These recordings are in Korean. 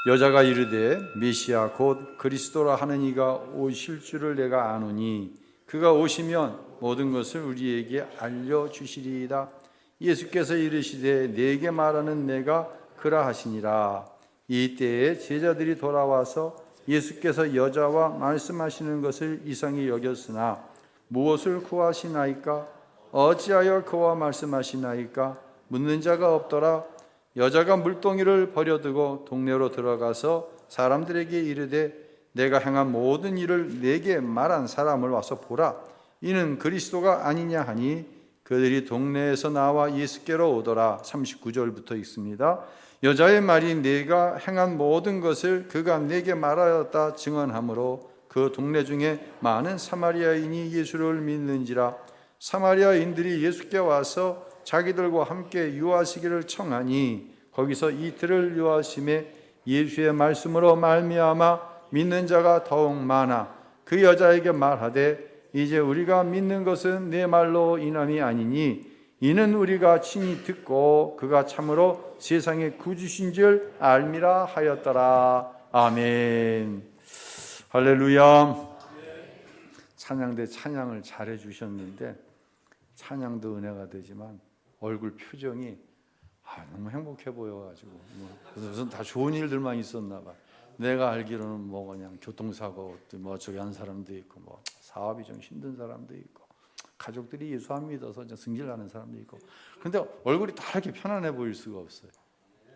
여자가 이르되 메시아 곧 그리스도라 하는 이가 오실 줄을 내가 아노니 그가 오시면 모든 것을 우리에게 알려주시리이다. 예수께서 이르시되 내게 말하는 내가 그라 하시니라. 이때에 제자들이 돌아와서 예수께서 여자와 말씀하시는 것을 이상히 여겼으나 무엇을 구하시나이까? 어찌하여 그와 말씀하시나이까? 묻는 자가 없더라. 여자가 물동이를 버려두고 동네로 들어가서 사람들에게 이르되 내가 행한 모든 일을 내게 말한 사람을 와서 보라. 이는 그리스도가 아니냐 하니 그들이 동네에서 나와 예수께로 오더라. 39절부터 있습니다. 여자의 말이 내가 행한 모든 것을 그가 내게 말하였다 증언하므로 그 동네 중에 많은 사마리아인이 예수를 믿는지라. 사마리아인들이 예수께 와서 자기들과 함께 유하시기를 청하니 거기서 이틀을 유하심에 예수의 말씀으로 말미암아 믿는 자가 더욱 많아 그 여자에게 말하되 이제 우리가 믿는 것은 내 말로 인함이 아니니 이는 우리가 친히 듣고 그가 참으로 세상의 구주신 줄 알미라 하였더라. 아멘. 할렐루야. 찬양대 찬양을 잘해 주셨는데 찬양도 은혜가 되지만 얼굴 표정이 너무 행복해 보여가지고 무슨 다 좋은 일들만 있었나 봐. 내가 알기로는 뭐 그냥 교통사고 뭐 저기 한 사람도 있고 뭐 사업이 좀 힘든 사람도 있고 가족들이 예수 안 믿어서 승질나는 사람도 있고. 근데 얼굴이 다 이렇게 편안해 보일 수가 없어요.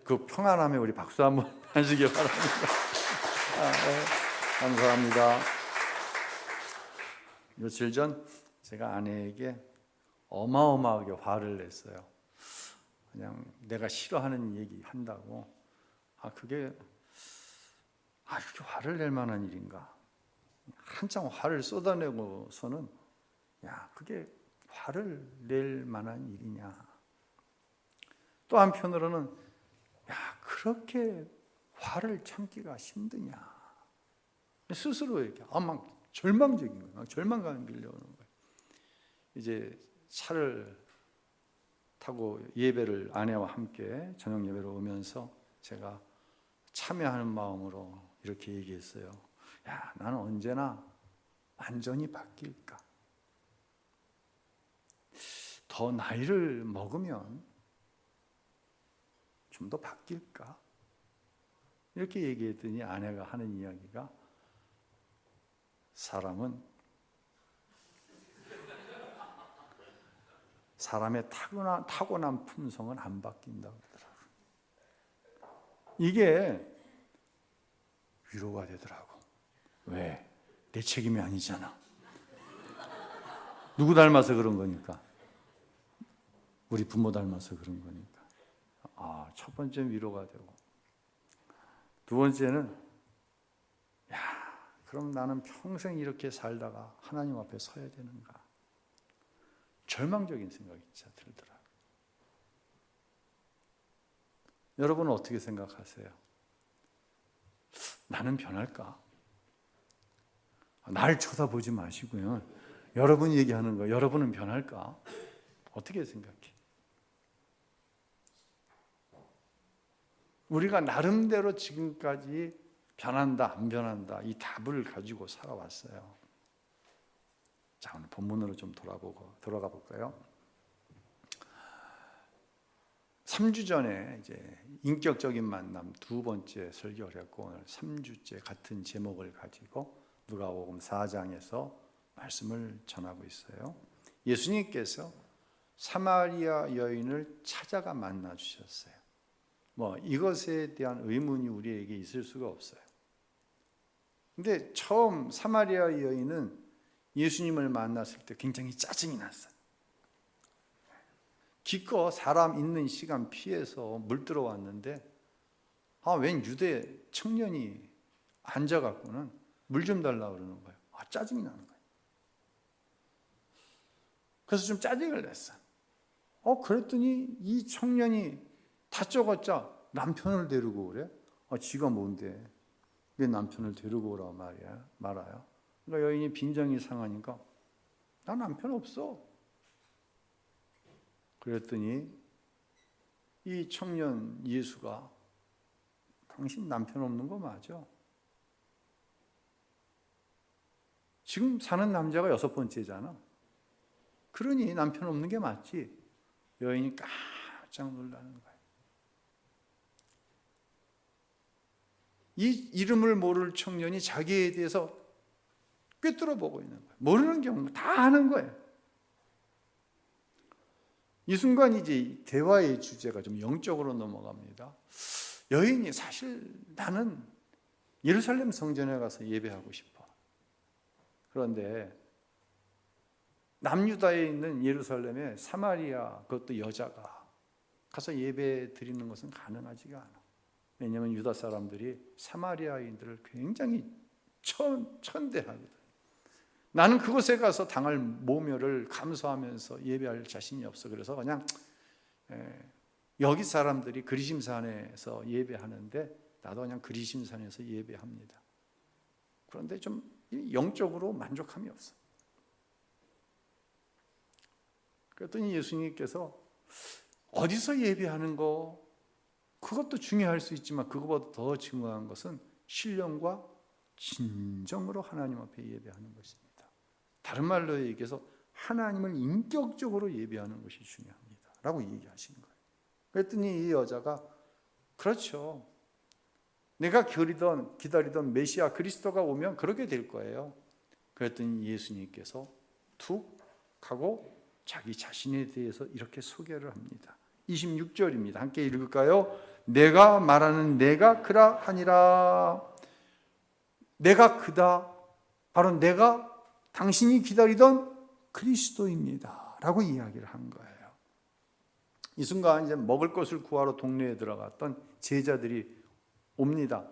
그 평안함에 우리 박수 한번 하시기 바랍니다. 네. 감사합니다. 며칠 전 제가 아내에게 어마어마하게 화를 냈어요. 그냥 내가 싫어하는 얘기 한다고 그게 이렇게 화를 낼 만한 일인가. 한참 화를 쏟아내고서는 그게 화를 낼 만한 일이냐. 또 한편으로는 그렇게 화를 참기가 힘드냐. 스스로 이렇게 막 절망적인 거예요. 절망감이 밀려오는 거예요. 이제 차를 타고 예배를 아내와 함께 저녁 예배로 오면서 제가 참여하는 마음으로 이렇게 얘기했어요. 나는 언제나 완전히 바뀔까? 더 나이를 먹으면 좀 더 바뀔까? 이렇게 얘기했더니 아내가 하는 이야기가 사람의 타고난 품성은 안 바뀐다고 그러더라고요. 이게 위로가 되더라고. 왜? 내 책임이 아니잖아. 누구 닮아서 그런 거니까? 우리 부모 닮아서 그런 거니까. 첫 번째는 위로가 되고, 두 번째는 그럼 나는 평생 이렇게 살다가 하나님 앞에 서야 되는가? 절망적인 생각이 진짜 들더라고요. 여러분은 어떻게 생각하세요? 나는 변할까? 날 쳐다보지 마시고요. 여러분이 얘기하는 거, 여러분은 변할까? 어떻게 생각해? 우리가 나름대로 지금까지 변한다, 안 변한다, 이 답을 가지고 살아왔어요. 자, 오늘 본문으로 좀 돌아가 볼까요? 3주 전에 이제 인격적인 만남 두 번째 설교를 했고, 오늘 3주째 같은 제목을 가지고 누가복음 4장에서 말씀을 전하고 있어요. 예수님께서 사마리아 여인을 찾아가 만나 주셨어요. 이것에 대한 의문이 우리에게 있을 수가 없어요. 근데 처음 사마리아 여인은 예수님을 만났을 때 굉장히 짜증이 났어요. 기껏 사람 있는 시간 피해서 물 들어왔는데 웬 유대 청년이 앉아갖고는 물 좀 달라고 그러는 거예요. 짜증이 나는 거예요. 그래서 좀 짜증을 냈어요. 그랬더니 이 청년이 다짜고짜 남편을 데리고 오래? 지가 뭔데? 왜 남편을 데리고 오라고 말아요? 그러니까 여인이 빈정이 상하니까 나 남편 없어. 그랬더니 이 청년 예수가 당신 남편 없는 거 맞아? 지금 사는 남자가 6번째잖아. 그러니 남편 없는 게 맞지? 여인이 깜짝 놀라는 거야. 이 이름을 모를 청년이 자기에 대해서 꿰뚫어 보고 있는 거야. 모르는 게 없는 거야. 다 아는 거예요. 이 순간 이제 대화의 주제가 좀 영적으로 넘어갑니다. 여인이 사실 나는 예루살렘 성전에 가서 예배하고 싶어. 그런데 남유다에 있는 예루살렘에 사마리아, 그것도 여자가 가서 예배 드리는 것은 가능하지가 않아. 왜냐하면 유다 사람들이 사마리아인들을 굉장히 천대하거든. 나는 그곳에 가서 당할 모멸을 감수하면서 예배할 자신이 없어. 그래서 그냥 여기 사람들이 그리심산에서 예배하는데 나도 그냥 그리심산에서 예배합니다. 그런데 좀 영적으로 만족함이 없어. 그랬더니 예수님께서 어디서 예배하는 거 그것도 중요할 수 있지만 그것보다 더 중요한 것은 신령과 진정으로 하나님 앞에 예배하는 것입니다. 다른 말로 얘기해서 하나님을 인격적으로 예배하는 것이 중요합니다 라고 얘기하신 거예요. 그랬더니 이 여자가 그렇죠, 내가 기다리던 메시아 그리스도가 오면 그렇게 될 거예요. 그랬더니 예수님께서 툭 하고 자기 자신에 대해서 이렇게 소개를 합니다. 26절입니다. 함께 읽을까요? 내가 말하는 내가 그라 하니라. 내가 그다, 바로 내가 당신이 기다리던 그리스도입니다 라고 이야기를 한 거예요. 이 순간 이제 먹을 것을 구하러 동네에 들어갔던 제자들이 옵니다.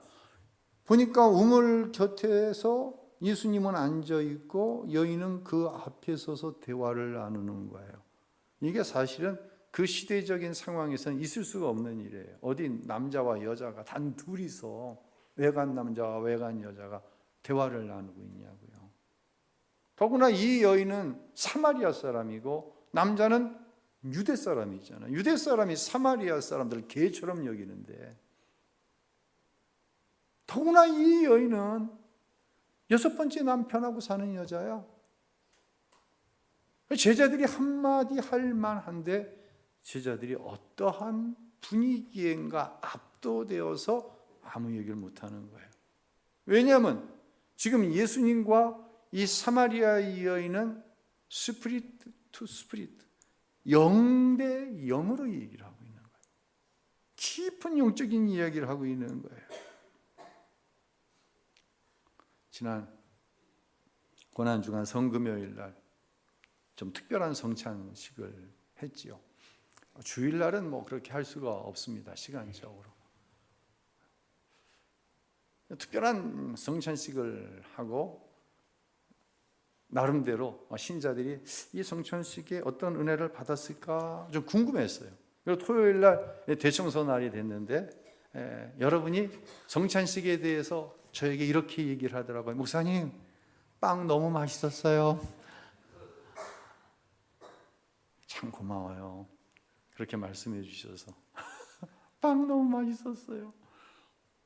보니까 우물 곁에서 예수님은 앉아 있고 여인은 그 앞에 서서 대화를 나누는 거예요. 이게 사실은 그 시대적인 상황에서는 있을 수가 없는 일이에요. 어디 남자와 여자가 단 둘이서 외간 남자와 외간 여자가 대화를 나누고 있냐고요. 더구나 이 여인은 사마리아 사람이고 남자는 유대 사람이잖아요. 유대 사람이 사마리아 사람들을 개처럼 여기는데, 더구나 이 여인은 6번째 남편하고 사는 여자야. 제자들이 한마디 할 만한데 제자들이 어떠한 분위기인가 압도되어서 아무 얘기를 못하는 거예요. 왜냐하면 지금 예수님과 이 사마리아 여인은 스피리트 투 스피리트, 영 대 영으로 얘기를 하고 있는 거예요. 깊은 영적인 이야기를 하고 있는 거예요. 지난 고난주간 성금요일 날 좀 특별한 성찬식을 했지요. 주일날은 뭐 그렇게 할 수가 없습니다, 시간적으로. 특별한 성찬식을 하고 나름대로 신자들이 이 성찬식에 어떤 은혜를 받았을까 좀 궁금했어요. 그리고 토요일날 대청소 날이 됐는데 여러분이 성찬식에 대해서 저에게 이렇게 얘기를 하더라고요. 목사님, 빵 너무 맛있었어요. 참 고마워요, 그렇게 말씀해 주셔서. 빵 너무 맛있었어요.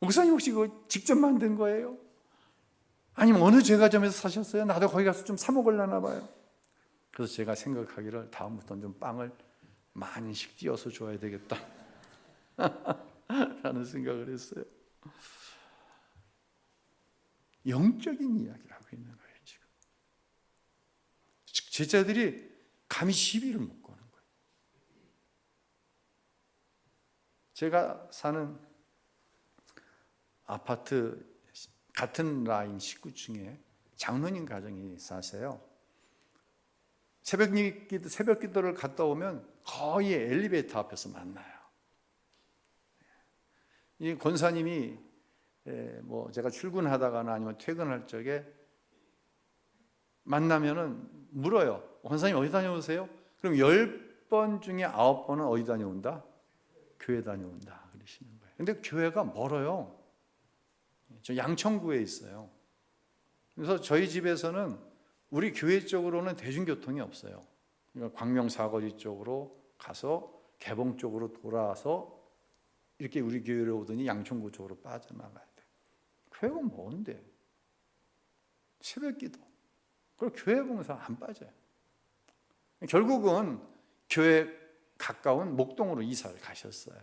목사님 혹시 이거 직접 만든 거예요? 아니면 어느 제과점에서 사셨어요? 나도 거기 가서 좀 사 먹으려나 봐요. 그래서 제가 생각하기를 다음부터는 좀 빵을 많이씩 띄워서 줘야 되겠다 라는 생각을 했어요. 영적인 이야기를 하고 있는 거예요. 지금 제자들이 감히 시비를 못 거는 거예요. 제가 사는 아파트 같은 라인 19층에 장로님 가정이 사세요. 새벽 기도를 갔다 오면 거의 엘리베이터 앞에서 만나요. 이 권사님이 뭐 제가 출근하다가나 아니면 퇴근할 적에 만나면은 물어요. 권사님 어디 다녀오세요? 그럼 10번 중에 9번은 어디 다녀온다? 교회 다녀온다 그러시는 거예요. 근데 교회가 멀어요. 저 양천구에 있어요. 그래서 저희 집에서는 우리 교회 쪽으로는 대중교통이 없어요. 그러니까 광명 사거리 쪽으로 가서 개봉 쪽으로 돌아서 이렇게 우리 교회로 오더니 양천구 쪽으로 빠져나가야 돼. 교회가 뭔데? 새벽기도. 그리고 교회 봉사 안 빠져요. 결국은 교회 가까운 목동으로 이사를 가셨어요.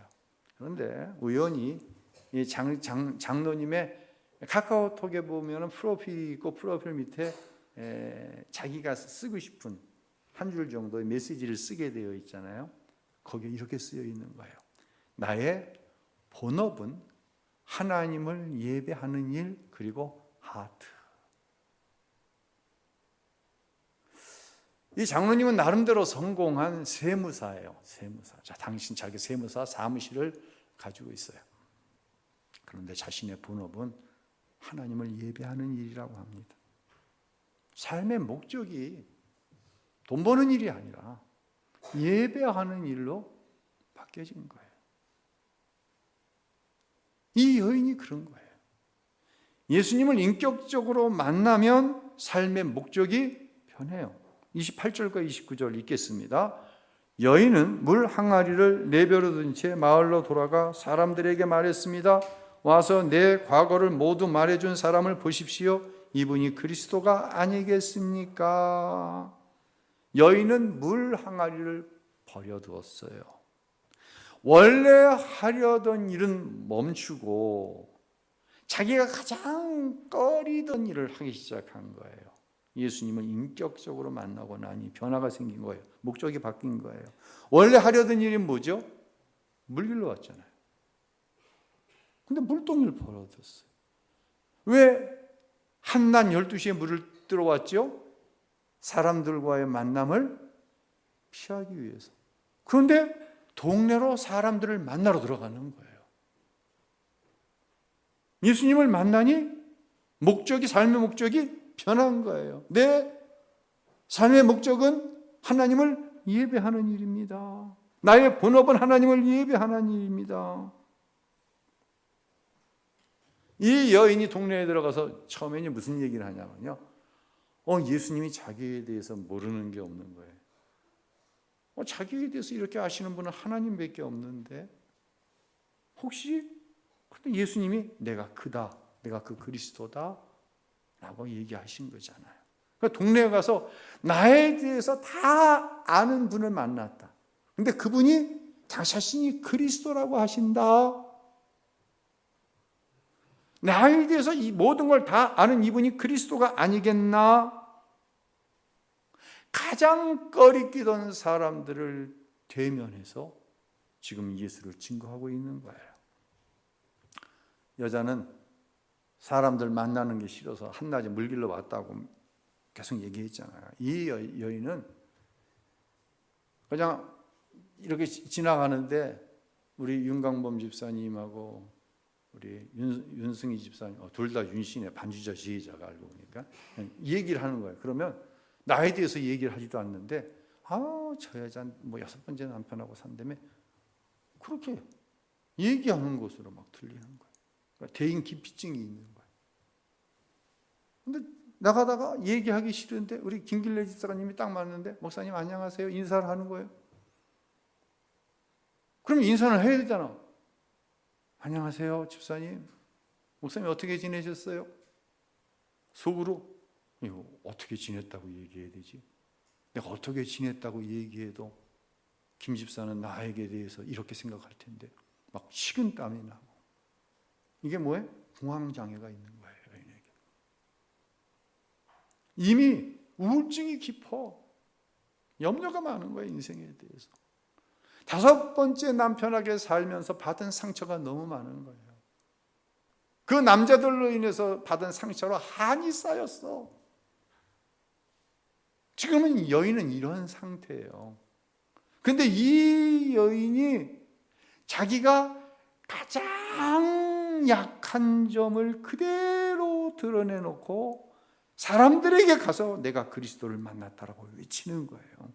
그런데 우연히 이 장로님의 카카오톡에 보면 프로필이 있고 프로필 밑에 자기가 쓰고 싶은 한 줄 정도의 메시지를 쓰게 되어 있잖아요. 거기에 이렇게 쓰여 있는 거예요. 나의 본업은 하나님을 예배하는 일, 그리고 하트. 이 장로님은 나름대로 성공한 세무사예요. 세무사. 자, 당신 자기 세무사 사무실을 가지고 있어요. 그런데 자신의 본업은 하나님을 예배하는 일이라고 합니다. 삶의 목적이 돈 버는 일이 아니라 예배하는 일로 바뀌어진 거예요. 이 여인이 그런 거예요. 예수님을 인격적으로 만나면 삶의 목적이 변해요. 28절과 29절 읽겠습니다. 여인은 물 항아리를 내버려 둔 채 마을로 돌아가 사람들에게 말했습니다. 와서 내 과거를 모두 말해준 사람을 보십시오. 이분이 그리스도가 아니겠습니까? 여인은 물 항아리를 버려두었어요. 원래 하려던 일은 멈추고 자기가 가장 꺼리던 일을 하기 시작한 거예요. 예수님을 인격적으로 만나고 나니 변화가 생긴 거예요. 목적이 바뀐 거예요. 원래 하려던 일이 뭐죠? 물 길러 왔잖아요. 근데 물동이를 버려뒀어요. 왜 한낮 12시에 물을 들어왔죠? 사람들과의 만남을 피하기 위해서. 그런데 동네로 사람들을 만나러 들어가는 거예요. 예수님을 만나니 삶의 목적이 변한 거예요. 내 삶의 목적은 하나님을 예배하는 일입니다. 나의 본업은 하나님을 예배하는 일입니다. 이 여인이 동네에 들어가서 처음에는 무슨 얘기를 하냐면요. 예수님이 자기에 대해서 모르는 게 없는 거예요. 자기에 대해서 이렇게 아시는 분은 하나님밖에 없는데 혹시 예수님이 내가 그다, 내가 그 그리스도다 라고 얘기하신 거잖아요. 그러니까 동네에 가서 나에 대해서 다 아는 분을 만났다. 근데 그분이 자신이 그리스도라고 하신다. 나에 대해서 이 모든 걸 다 아는 이분이 그리스도가 아니겠나? 가장 꺼리끼던 사람들을 대면해서 지금 예수를 증거하고 있는 거예요. 여자는 사람들 만나는 게 싫어서 한낮에 물 길러 왔다고 계속 얘기했잖아요. 이 여인은 그냥 이렇게 지나가는데 우리 윤강범 집사님하고 우리 윤승희 집사님 둘 다 윤신의 반주자 지혜자가 알고 보니까 얘기를 하는 거예요. 그러면 나에 대해서 얘기를 하지도 않는데 저 여자는 6번째 남편하고 산다며 그렇게 얘기하는 것으로 막 들리는 거예요. 그러니까 대인 기피증이 있는 거예요. 근데 나가다가 얘기하기 싫은데 우리 김길래 집사님이 딱 맞는데 목사님 안녕하세요 인사를 하는 거예요. 그럼 인사를 해야 되잖아. 안녕하세요 집사님. 목사님 어떻게 지내셨어요? 속으로 이거 어떻게 지냈다고 얘기해야 되지? 내가 어떻게 지냈다고 얘기해도 김 집사는 나에게 대해서 이렇게 생각할 텐데 막 식은땀이 나고 이게 뭐예요? 공황장애가 있는 거예요. 여인에게. 이미 우울증이 깊어. 염려가 많은 거예요. 인생에 대해서. 5번째 남편에게 살면서 받은 상처가 너무 많은 거예요. 그 남자들로 인해서 받은 상처로 한이 쌓였어. 지금은 여인은 이런 상태예요. 그런데 이 여인이 자기가 가장 약한 점을 그대로 드러내놓고 사람들에게 가서 내가 그리스도를 만났다라고 외치는 거예요.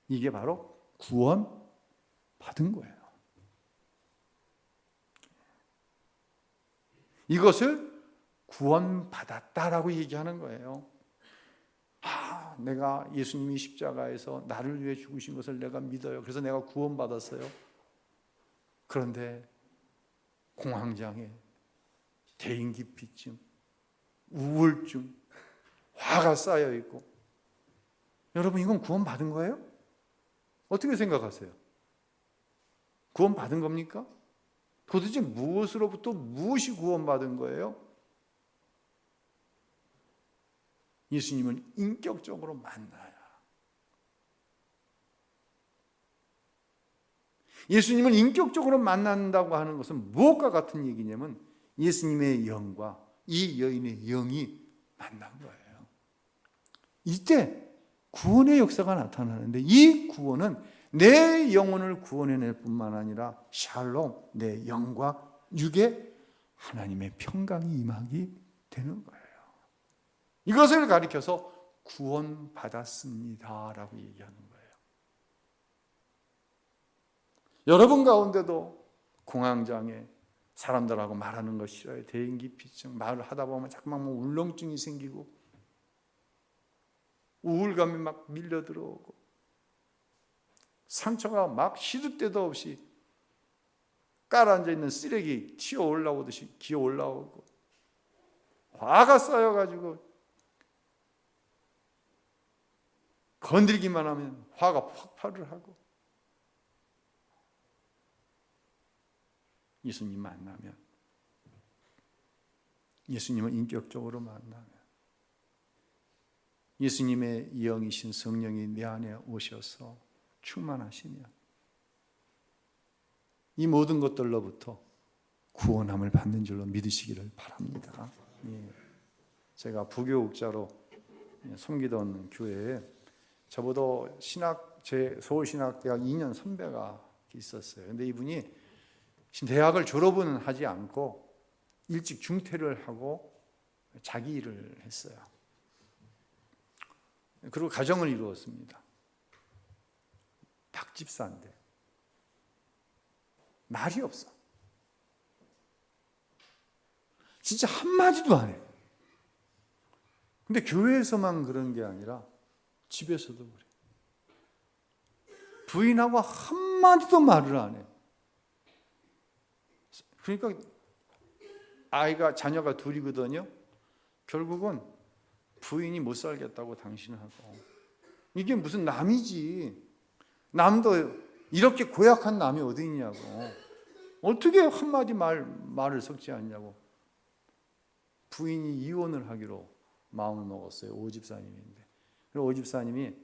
이게 바로 구원 받은 거예요. 이것을 구원받았다라고 얘기하는 거예요. 내가 예수님이 십자가에서 나를 위해 죽으신 것을 내가 믿어요. 그래서 내가 구원받았어요. 그런데 공황장애, 대인기피증, 우울증, 화가 쌓여 있고. 여러분, 이건 구원받은 거예요? 어떻게 생각하세요? 구원받은 겁니까? 도대체 무엇으로부터 무엇이 구원받은 거예요? 예수님을 인격적으로 만나야. 예수님을 인격적으로 만난다고 하는 것은 무엇과 같은 얘기냐면 예수님의 영과 이 여인의 영이 만난 거예요. 이때 구원의 역사가 나타나는데 이 구원은 내 영혼을 구원해낼 뿐만 아니라 샬롬, 내 영과 육에 하나님의 평강이 임하게 되는 거예요. 이것을 가리켜서 구원받았습니다 라고 얘기하는 거예요. 여러분 가운데도 공황장애, 사람들하고 말하는 거 싫어요. 대인기피증, 말을 하다 보면 자꾸만 울렁증이 생기고 우울감이 막 밀려 들어오고 상처가 막 시도 때도 없이 깔아앉아 있는 쓰레기 튀어 올라오듯이 기어 올라오고 화가 쌓여가지고 건드리기만 하면 화가 폭발을 하고 예수님 만나면 예수님을 인격적으로 만나면 예수님의 영이신 성령이 내 안에 오셔서 충만하시면 이 모든 것들로부터 구원함을 받는 줄로 믿으시기를 바랍니다. 제가 부교육자로 섬기던 교회에 저보다 제 서울신학대학 2년 선배가 있었어요. 근데 이분이 대학을 졸업은 하지 않고 일찍 중퇴를 하고 자기 일을 했어요. 그리고 가정을 이루었습니다. 박집사인데 말이 없어. 진짜 한마디도 안 해. 근데 교회에서만 그런 게 아니라 집에서도 그래. 부인하고 한마디도 말을 안 해. 그러니까 자녀가 둘이거든요. 결국은 부인이 못 살겠다고 당신하고. 이게 무슨 남이지. 남도 이렇게 고약한 남이 어디 있냐고. 어떻게 한마디 말을 섞지 않냐고. 부인이 이혼을 하기로 마음을 먹었어요. 오집사님인데. 그리고 오집사님이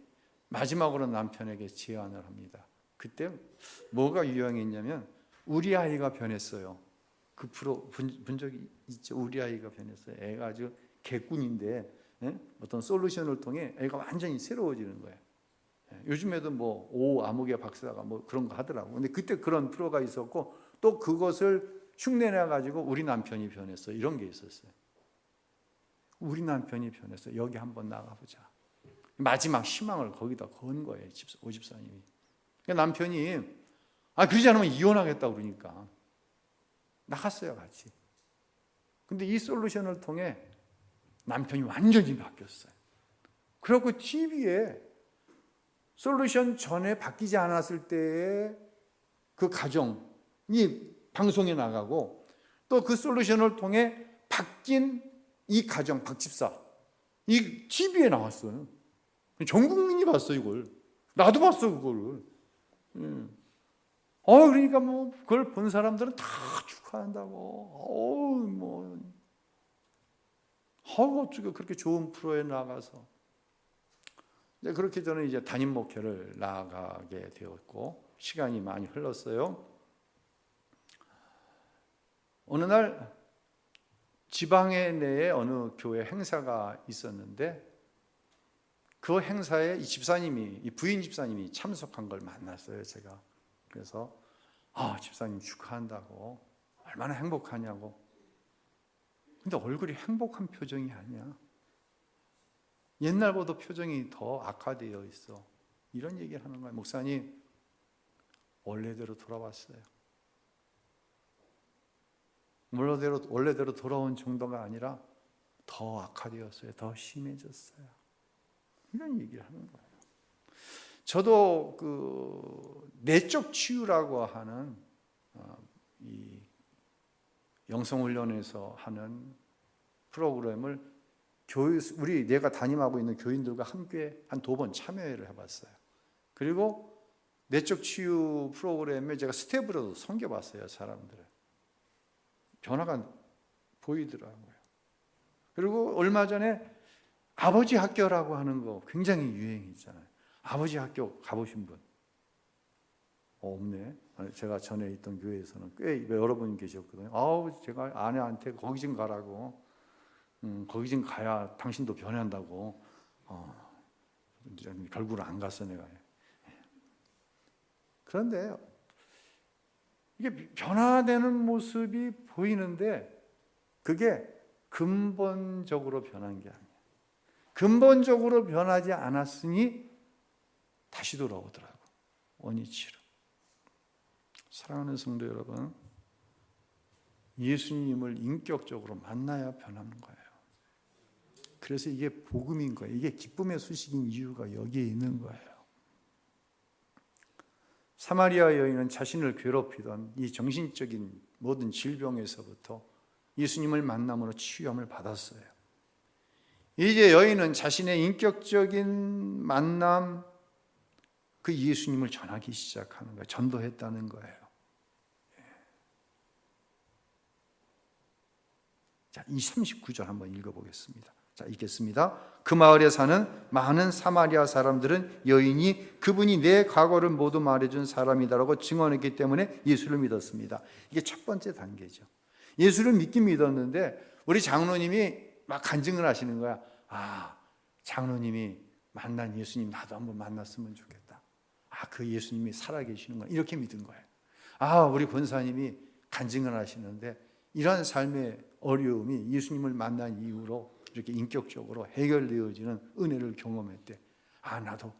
마지막으로 남편에게 제안을 합니다. 그때 뭐가 유행했냐면 우리 아이가 변했어요. 그 프로 본 적이 있죠. 우리 아이가 변했어요. 애가 아주 개꾼인데 어떤 솔루션을 통해 애가 완전히 새로워지는 거예요. 요즘에도 오 아무개 박사가 그런 거 하더라고. 근데 그때 그런 프로가 있었고 또 그것을 흉내내 가지고 우리 남편이 변했어. 이런 게 있었어요. 우리 남편이 변했어. 여기 한번 나가보자. 마지막 희망을 거기다 건 거예요. 오집사님이. 남편이 그러지 않으면 이혼하겠다 그러니까 나갔어요, 같이. 근데 이 솔루션을 통해 남편이 완전히 바뀌었어요. 그리고 TV에 솔루션 전에 바뀌지 않았을 때의 그 가정이 방송에 나가고 또 그 솔루션을 통해 바뀐 이 가정, 박집사, 이 TV에 나왔어요. 전 국민이 봤어, 이걸. 나도 봤어, 그거를. 그러니까 그걸 본 사람들은 다 축하한다고. 어떻게 그렇게 좋은 프로에 나가서. 그렇게 저는 이제 담임 목회를 나가게 되었고, 시간이 많이 흘렀어요. 어느 날 지방에 내에 어느 교회 행사가 있었는데, 그 행사에 이 부인 집사님이 참석한 걸 만났어요, 제가. 그래서 집사님 축하한다고 얼마나 행복하냐고. 근데 얼굴이 행복한 표정이 아니야. 옛날보다 표정이 더 악화되어 있어. 이런 얘기를 하는 거야. 목사님, 원래대로 돌아왔어요. 원래대로 돌아온 정도가 아니라 더 악화되었어요. 더 심해졌어요. 이런 얘기를 하는 거예요. 저도 그 내적 치유라고 하는 이 영성훈련에서 하는 프로그램을 내가 담임하고 있는 교인들과 함께 한 2번 참여를 해봤어요. 그리고 내적 치유 프로그램에 제가 스텝으로도 섬겨봤어요. 사람들을. 변화가 보이더라고요. 그리고 얼마 전에 아버지 학교라고 하는 거 굉장히 유행이잖아요. 아버지 학교 가보신 분? 없네. 제가 전에 있던 교회에서는 꽤 여러 분 계셨거든요. 제가 아내한테 거기 좀 가라고. 거기 좀 가야 당신도 변한다고. 결국은 안 갔어 내가. 그런데 이게 변화되는 모습이 보이는데 그게 근본적으로 변한 게 아니에요. 근본적으로 변하지 않았으니 다시 돌아오더라고. 원위치로. 사랑하는 성도 여러분, 예수님을 인격적으로 만나야 변하는 거예요. 그래서 이게 복음인 거예요. 이게 기쁨의 소식인 이유가 여기에 있는 거예요. 사마리아 여인은 자신을 괴롭히던 이 정신적인 모든 질병에서부터 예수님을 만남으로 치유함을 받았어요. 이제 여인은 자신의 인격적인 만남, 그 예수님을 전하기 시작하는 거예요. 전도했다는 거예요. 자, 이 39절 한번 읽어보겠습니다. 자, 읽겠습니다. 그 마을에 사는 많은 사마리아 사람들은 여인이 그분이 내 과거를 모두 말해준 사람이다라고 증언했기 때문에 예수를 믿었습니다. 이게 첫 번째 단계죠. 예수를 믿긴 믿었는데 우리 장로님이 막 간증을 하시는 거야. 장로님이 만난 예수님 나도 한번 만났으면 좋겠다. 그 예수님이 살아계시는구나. 이렇게 믿은 거예요. 우리 권사님이 간증을 하시는데 이런 삶의 어려움이 예수님을 만난 이후로 이렇게 인격적으로 해결되어지는 은혜를 경험했대. 나도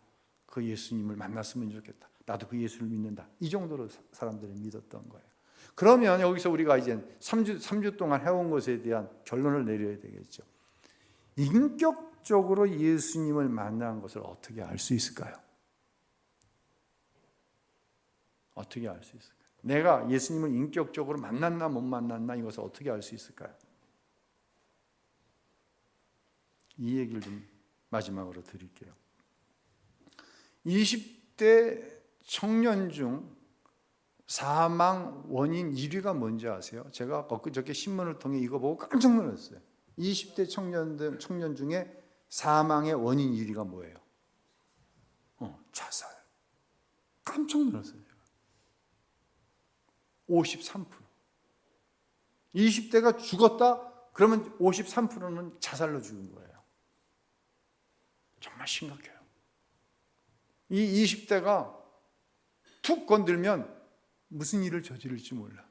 그 예수님을 만났으면 좋겠다. 나도 그 예수를 믿는다. 이 정도로 사람들이 믿었던 거예요. 그러면 여기서 우리가 이제 3주 동안 해온 것에 대한 결론을 내려야 되겠죠. 인격적으로 예수님을 만난 것을 어떻게 알 수 있을까요? 어떻게 알 수 있을까요? 내가 예수님을 인격적으로 만났나 못 만났나 이것을 어떻게 알 수 있을까요? 이 얘기를 좀 마지막으로 드릴게요. 20대 청년 중 사망 원인 1위가 뭔지 아세요? 제가 엊그저께 신문을 통해 이거 보고 깜짝 놀랐어요. 20대 청년 중에 사망의 원인 1위가 뭐예요? 자살. 깜짝 놀랐어요. 제가. 53%. 20대가 죽었다? 그러면 53%는 자살로 죽은 거예요. 정말 심각해요. 이 20대가 툭 건들면 무슨 일을 저지를지 몰라.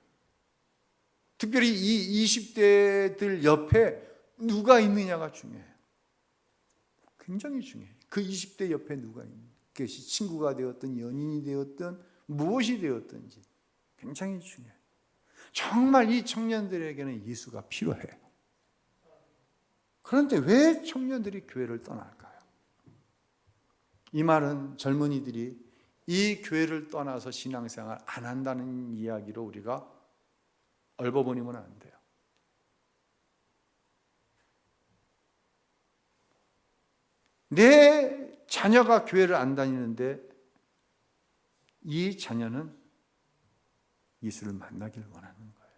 특별히 이 20대들 옆에 누가 있느냐가 중요해요. 굉장히 중요해요. 그 20대 옆에 누가 있는 것이 친구가 되었든 연인이 되었든 무엇이 되었든지 굉장히 중요해요. 정말 이 청년들에게는 예수가 필요해요. 그런데 왜 청년들이 교회를 떠날까요? 이 말은 젊은이들이 이 교회를 떠나서 신앙생활 안 한다는 이야기로 우리가 얼버무리면 안 돼요. 내 자녀가 교회를 안 다니는데 이 자녀는 예수를 만나기를 원하는 거예요.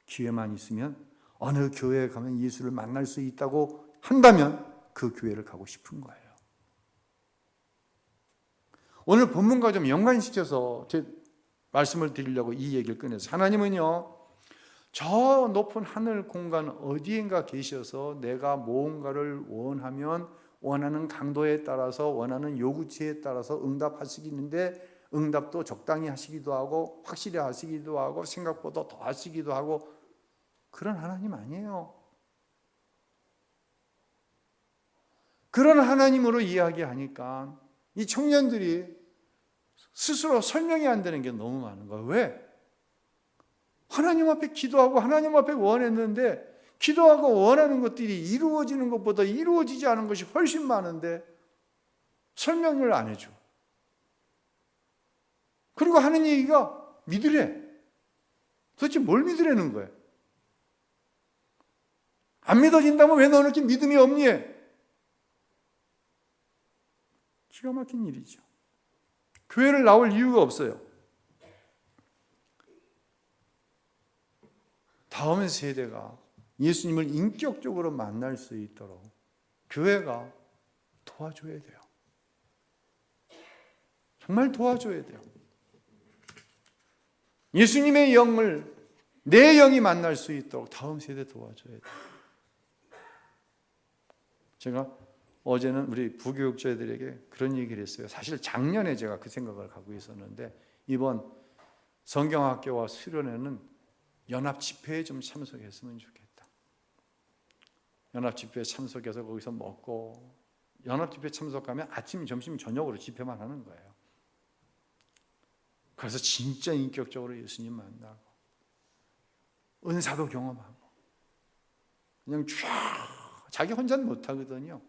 기회만 있으면 어느 교회에 가면 예수를 만날 수 있다고 한다면 그 교회를 가고 싶은 거예요. 오늘 본문과 좀 연관시켜서 제 말씀을 드리려고 이 얘기를 꺼내서 하나님은요, 저 높은 하늘 공간 어디인가 계셔서 내가 무언가를 원하면 원하는 강도에 따라서 원하는 요구치에 따라서 응답하시기는데 응답도 적당히 하시기도 하고 확실히 하시기도 하고 생각보다 더 하시기도 하고 그런 하나님 아니에요. 그런 하나님으로 이야기하니까 이 청년들이 스스로 설명이 안 되는 게 너무 많은 거예요. 왜? 하나님 앞에 기도하고 하나님 앞에 원했는데 기도하고 원하는 것들이 이루어지는 것보다 이루어지지 않은 것이 훨씬 많은데 설명을 안 해줘. 그리고 하는 얘기가 믿으래. 도대체 뭘 믿으라는 거예요? 안 믿어진다면 왜 너는 이렇게 믿음이 없니? 기가 막힌 일이죠. 교회를 나올 이유가 없어요. 다음 세대가 예수님을 인격적으로 만날 수 있도록 교회가 도와줘야 돼요. 정말 도와줘야 돼요. 예수님의 영을 내 영이 만날 수 있도록 다음 세대 도와줘야 돼요. 제가 어제는 우리 부교육자들에게 그런 얘기를 했어요. 사실 작년에 제가 그 생각을 갖고 있었는데 이번 성경학교와 수련회는 연합 집회에 좀 참석했으면 좋겠다. 연합 집회에 참석해서 거기서 먹고, 연합 집회 참석하면 아침, 점심, 저녁으로 집회만 하는 거예요. 그래서 진짜 인격적으로 예수님 만나고 은사도 경험하고, 그냥 쫙 자기 혼자는 못 하거든요.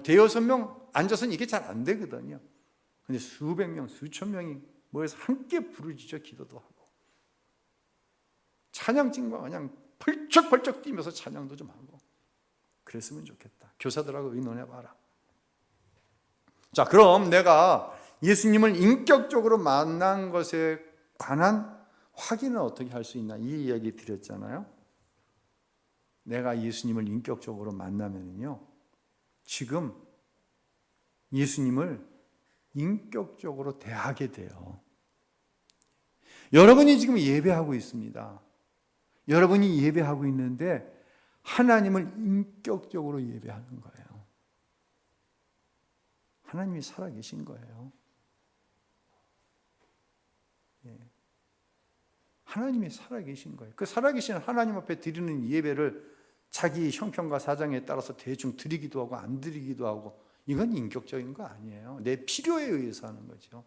대여섯 명 앉아서는 이게 잘 안 되거든요. 근데 수백 명, 수천 명이 모여서 함께 부르짖어 기도도 하고, 찬양팀과 그냥 펄쩍펄쩍 뛰면서 찬양도 좀 하고, 그랬으면 좋겠다. 교사들하고 의논해봐라. 자, 그럼 내가 예수님을 인격적으로 만난 것에 관한 확인을 어떻게 할 수 있나, 이 이야기 드렸잖아요. 내가 예수님을 인격적으로 만나면요, 지금 예수님을 인격적으로 대하게 돼요. 여러분이 지금 예배하고 있습니다. 여러분이 예배하고 있는데 하나님을 인격적으로 예배하는 거예요. 하나님이 살아계신 거예요. 하나님이 살아계신 거예요. 그 살아계신 하나님 앞에 드리는 예배를 자기 형편과 사정에 따라서 대충 드리기도 하고 안 드리기도 하고, 이건 인격적인 거 아니에요. 내 필요에 의해서 하는 거죠.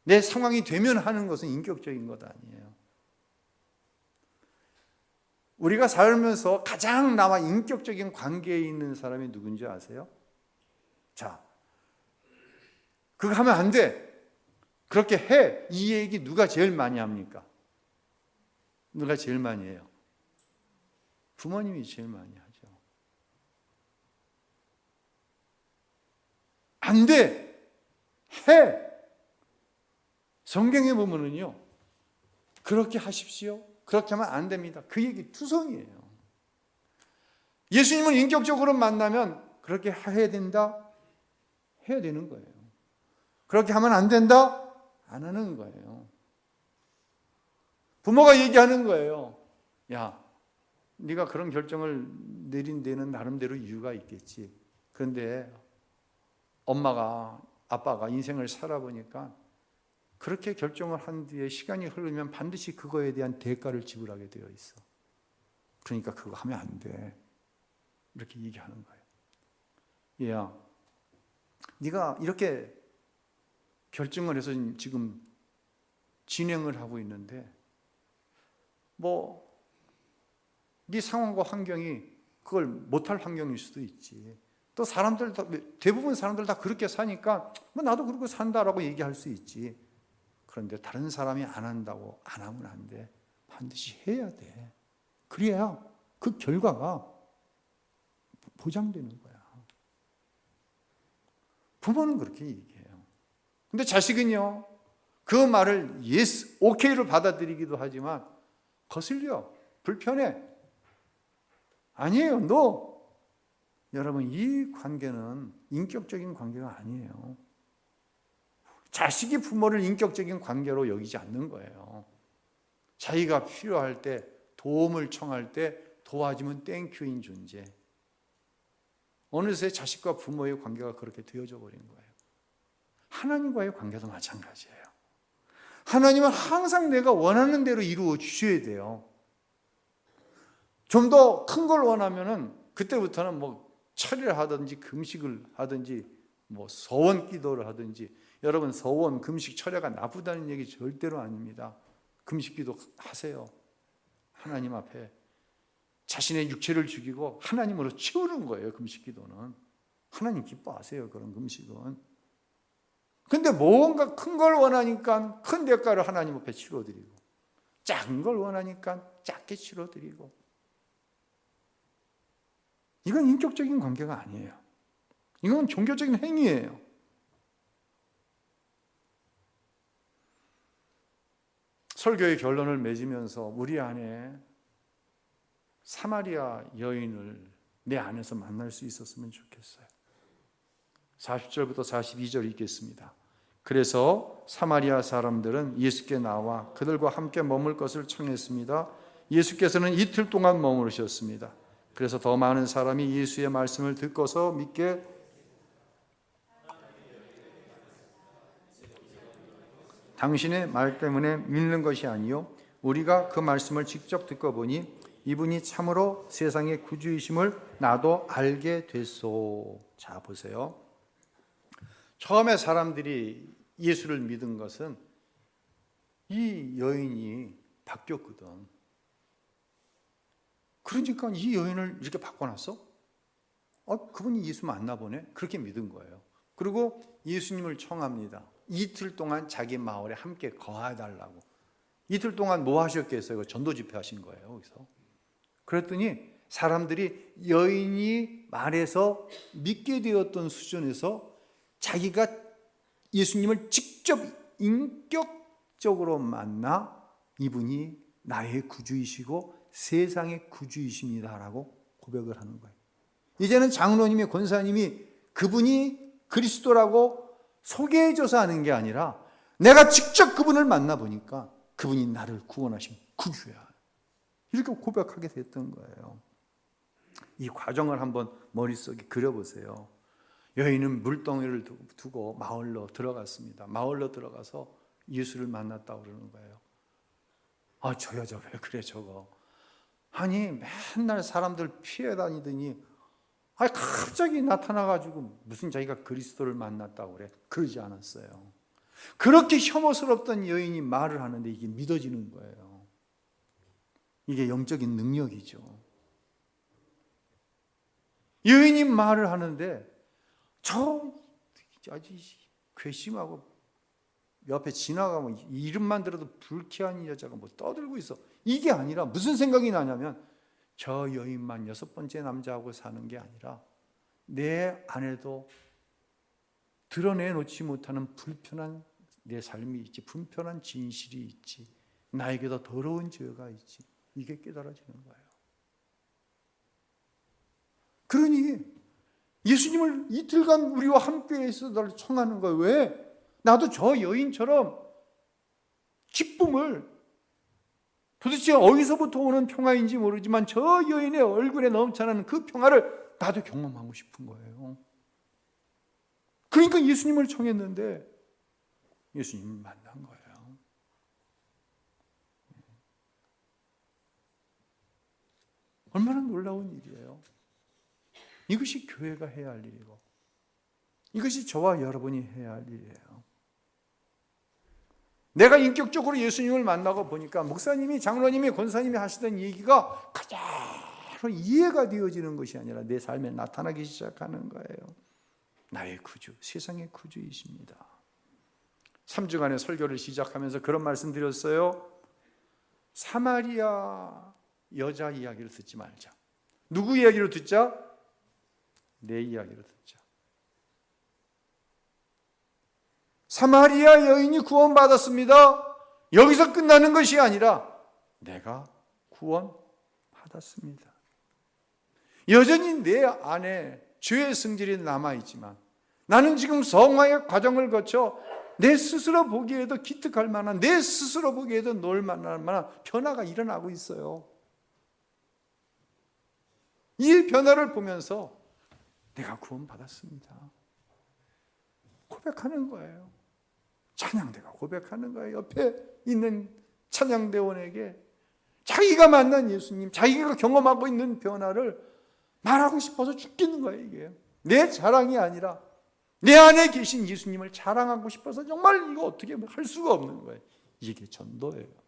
내 상황이 되면 하는 것은 인격적인 것 아니에요. 우리가 살면서 가장 나와 인격적인 관계에 있는 사람이 누군지 아세요? 자, 그거 하면 안 돼, 그렇게 해, 이 얘기 누가 제일 많이 합니까? 누가 제일 많이 해요? 부모님이 제일 많이 하죠. 안 돼, 해. 성경에 보면은요, 그렇게 하십시오, 그렇게 하면 안 됩니다, 그 얘기 투성이에요. 예수님을 인격적으로 만나면 그렇게 해야 된다, 해야 되는 거예요. 그렇게 하면 안 된다, 안 하는 거예요. 부모가 얘기하는 거예요. 야, 네가 그런 결정을 내린 데는 나름대로 이유가 있겠지. 그런데 엄마가, 아빠가 인생을 살아보니까 그렇게 결정을 한 뒤에 시간이 흐르면 반드시 그거에 대한 대가를 지불하게 되어 있어. 그러니까 그거 하면 안 돼, 이렇게 얘기하는 거예요. 얘야, 네가 이렇게 결정을 해서 지금 진행을 하고 있는데, 네 상황과 환경이 그걸 못할 환경일 수도 있지. 또 사람들, 대부분 사람들 다 그렇게 사니까 나도 그렇게 산다라고 얘기할 수 있지. 그런데 다른 사람이 안 한다고 안 하면 안 돼. 반드시 해야 돼. 그래야 그 결과가 보장되는 거야. 부모는 그렇게 얘기해요. 근데 자식은요, 그 말을 예스, 오케이로 받아들이기도 하지만 거슬려, 불편해. 아니에요, 너. 여러분, 이 관계는 인격적인 관계가 아니에요. 자식이 부모를 인격적인 관계로 여기지 않는 거예요. 자기가 필요할 때, 도움을 청할 때 도와주면 땡큐인 존재. 어느새 자식과 부모의 관계가 그렇게 되어져 버린 거예요. 하나님과의 관계도 마찬가지예요. 하나님은 항상 내가 원하는 대로 이루어 주셔야 돼요. 좀 더 큰 걸 원하면은 그때부터는 철회를 하든지 금식을 하든지 서원 기도를 하든지. 여러분, 서원, 금식, 철회가 나쁘다는 얘기 절대로 아닙니다. 금식 기도 하세요. 하나님 앞에 자신의 육체를 죽이고 하나님으로 채우는 거예요. 금식 기도는 하나님 기뻐하세요. 그런 금식은. 근데 뭔가 큰 걸 원하니까 큰 대가를 하나님 앞에 치러드리고, 작은 걸 원하니까 작게 치러드리고, 이건 인격적인 관계가 아니에요. 이건 종교적인 행위예요. 설교의 결론을 맺으면서 우리 안에 사마리아 여인을 내 안에서 만날 수 있었으면 좋겠어요. 40절부터 42절 읽겠습니다. 그래서 사마리아 사람들은 예수께 나와 그들과 함께 머물 것을 청했습니다. 예수께서는 이틀 동안 머무르셨습니다. 그래서 더 많은 사람이 예수의 말씀을 듣고서 믿게, 당신의 말 때문에 믿는 것이 아니요 우리가 그 말씀을 직접 듣고 보니 이분이 참으로 세상의 구주이심을 나도 알게 됐소. 자, 보세요. 처음에 사람들이 예수를 믿은 것은 이 여인이 바뀌었거든. 그러니까 이 여인을 이렇게 바꿔놨어? 그분이 예수 만나 보네? 그렇게 믿은 거예요. 그리고 예수님을 청합니다. 이틀 동안 자기 마을에 함께 거하달라고. 이틀 동안 뭐 하셨겠어요? 전도 집회 하신 거예요, 거기서. 그랬더니 사람들이 여인이 말해서 믿게 되었던 수준에서 자기가 예수님을 직접 인격적으로 만나 이분이 나의 구주이시고 세상의 구주이십니다라고 고백을 하는 거예요. 이제는 장로님이, 권사님이 그분이 그리스도라고 소개해줘서 하는 게 아니라 내가 직접 그분을 만나보니까 그분이 나를 구원하신 구주야, 이렇게 고백하게 됐던 거예요. 이 과정을 한번 머릿속에 그려보세요. 여인은 물덩이를 두고 마을로 들어갔습니다. 마을로 들어가서 예수를 만났다고 그러는 거예요. 저 여자 왜 그래 저거. 아니 맨날 사람들 피해 다니더니 갑자기 나타나가지고 무슨 자기가 그리스도를 만났다고 그래. 그러지 않았어요. 그렇게 혐오스럽던 여인이 말을 하는데 이게 믿어지는 거예요. 이게 영적인 능력이죠. 여인이 말을 하는데 저 아주 괘씸하고 옆에 지나가면 이름만 들어도 불쾌한 여자가 뭐 떠들고 있어. 이게 아니라 무슨 생각이 나냐면 저 여인만 6번째 남자하고 사는 게 아니라 내 안에도 드러내놓지 못하는 불편한 내 삶이 있지, 불편한 진실이 있지, 나에게도 더러운 죄가 있지, 이게 깨달아지는 거예요. 그러니 예수님을 이틀간 우리와 함께 있어 나를 청하는 거예요. 왜? 나도 저 여인처럼 기쁨을, 도대체 어디서부터 오는 평화인지 모르지만 저 여인의 얼굴에 넘쳐나는 그 평화를 나도 경험하고 싶은 거예요. 그러니까 예수님을 청했는데 예수님을 만난 거예요. 얼마나 놀라운 일이에요. 이것이 교회가 해야 할 일이고 이것이 저와 여러분이 해야 할 일이에요. 내가 인격적으로 예수님을 만나고 보니까 목사님이, 장로님이, 권사님이 하시던 얘기가 그대로 이해가 되어지는 것이 아니라 내 삶에 나타나기 시작하는 거예요. 나의 구주, 세상의 구주이십니다. 3주간의 설교를 시작하면서 그런 말씀 드렸어요. 사마리아 여자 이야기를 듣지 말자. 누구 이야기를 듣자? 내 이야기를 듣자. 사마리아 여인이 구원받았습니다. 여기서 끝나는 것이 아니라 내가 구원받았습니다. 여전히 내 안에 죄의 성질이 남아있지만 나는 지금 성화의 과정을 거쳐 내 스스로 보기에도 기특할 만한, 내 스스로 보기에도 놀 만한 변화가 일어나고 있어요. 이 변화를 보면서 내가 구원받았습니다. 고백하는 거예요. 찬양대가 고백하는 거예요. 옆에 있는 찬양대원에게 자기가 만난 예수님, 자기가 경험하고 있는 변화를 말하고 싶어서 죽겠는 거예요. 이게 내 자랑이 아니라 내 안에 계신 예수님을 자랑하고 싶어서 정말 이거 어떻게 할 수가 없는 거예요. 이게 전도예요.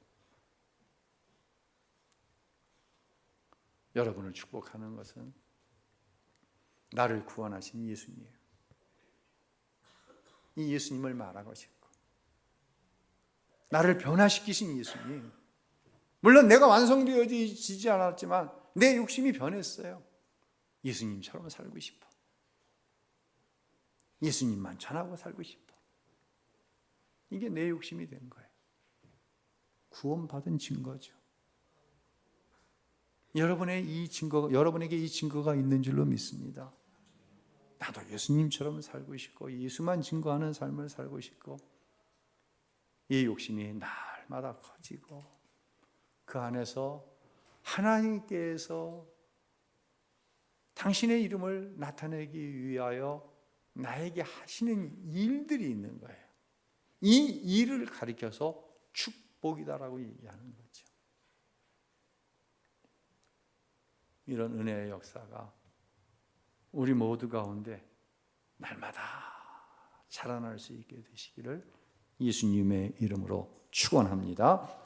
여러분을 축복하는 것은 나를 구원하신 예수님, 이 예수님을 말하고 싶고, 나를 변화시키신 예수님. 물론 내가 완성되어지지 않았지만 내 욕심이 변했어요. 예수님처럼 살고 싶어. 예수님만 전하고 살고 싶어. 이게 내 욕심이 된 거예요. 구원받은 증거죠. 여러분에게 이 증거가 있는 줄로 믿습니다. 나도 예수님처럼 살고 싶고 예수만 증거하는 삶을 살고 싶고, 이 욕심이 날마다 커지고 그 안에서 하나님께서 당신의 이름을 나타내기 위하여 나에게 하시는 일들이 있는 거예요. 이 일을 가리켜서 축복이다라고 얘기하는 거죠. 이런 은혜의 역사가 우리 모두 가운데 날마다 자라날 수 있게 되시기를 예수님의 이름으로 축원합니다.